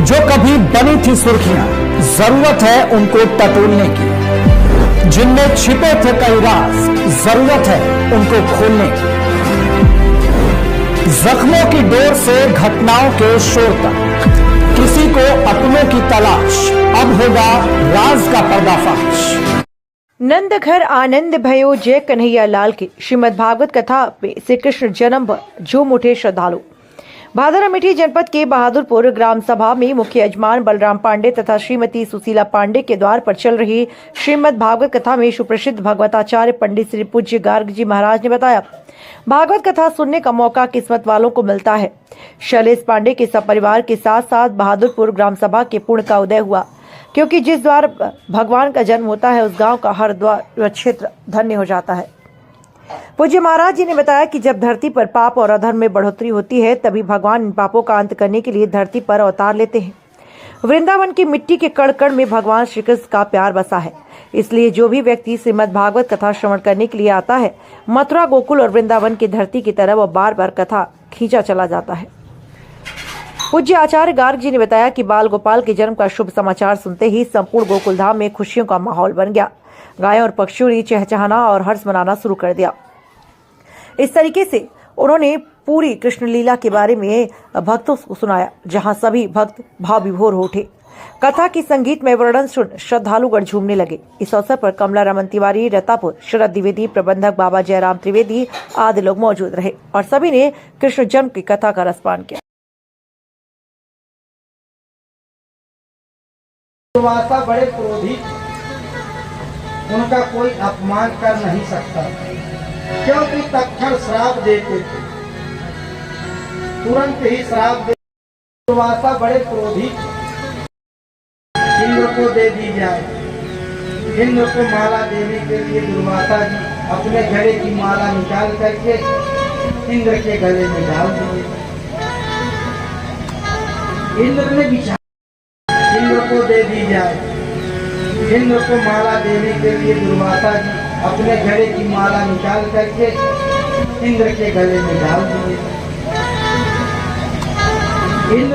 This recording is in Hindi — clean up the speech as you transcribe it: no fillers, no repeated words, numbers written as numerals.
जो कभी बनी थी सुर्खियां, जरूरत है उनको टटोलने की। जिनमें छिपे थे कई राज, जरूरत है उनको खोलने की। जख्मों की डोर से घटनाओं के शोर तक, किसी को अपनों की तलाश, अब होगा राज का पर्दाफाश। नंद घर आनंद भयो जय कन्हैया लाल की श्रीमद् भागवत कथा में श्री कृष्ण जन्म पर झूम उठे श्रद्धालु। भादर अमेठी जनपद के बहादुरपुर ग्राम सभा में मुख्य यजमान बलराम पांडे तथा श्रीमती सुशीला पांडे के द्वार पर चल रही श्रीमद् भागवत कथा में सुप्रसिद्ध भगवताचार्य पंडित श्री पूज्य गार्ग जी महाराज ने बताया, भागवत कथा सुनने का मौका किस्मत वालों को मिलता है। शैलेश पांडे के सपरिवार के साथ साथ बहादुरपुर ग्राम सभा के पुण्य का उदय हुआ, क्योंकि जिस द्वार भगवान का जन्म होता है उस गांव का हर द्वार क्षेत्र धन्य हो जाता है। पूज्य महाराज जी ने बताया कि जब धरती पर पाप और अधर्म में बढ़ोतरी होती है तभी भगवान इन पापों का अंत करने के लिए धरती पर अवतार लेते हैं। वृंदावन की मिट्टी के कण कण में भगवान श्री कृष्ण का प्यार बसा है, इसलिए जो भी व्यक्ति श्रीमद् भागवत कथा श्रवण करने के लिए आता है, मथुरा गोकुल और वृंदावन की धरती की तरफ वो बार बार कथा खींचा चला जाता है। पूज्य आचार्य गार्ग जी ने बताया कि बाल गोपाल के जन्म का शुभ समाचार सुनते ही संपूर्ण गोकुल धाम में खुशियों का माहौल बन गया। गायों और पक्षियों ने चहचहाना और हर्ष मनाना शुरू कर दिया। इस तरीके से उन्होंने पूरी कृष्ण लीला के बारे में भक्तों को सुनाया, जहां सभी भक्त भाव विभोर हो उठे। कथा की संगीत में वर्णन सुन श्रद्धालुगण झूमने लगे। इस अवसर पर कमला रमन तिवारी, रतापुर शरद द्विवेदी, प्रबंधक बाबा जयराम त्रिवेदी आदि लोग मौजूद रहे और सभी ने कृष्ण जन्म की कथा का रसपान किया। दुर्वासा बड़े क्रोधी, उनका कोई अपमान कर नहीं सकता, क्योंकि तत्क्षण श्राप देते थे, तुरंत ही श्राप दे। दुर्वासा बड़े क्रोधी, इंद्र को दे दी जाए। इंद्र को माला देने के लिए दुर्वासा जी अपने घड़े की माला निकाल करके इंद्र के गले में डाल दिए। इंद्र ने बिछा, इंद्र को दे दी जाए। इंद्र को माला देने के लिए दुर्वासा जी अपने घड़े की माला निकाल करके इंद्र के गले में डाल दिए। इंद्र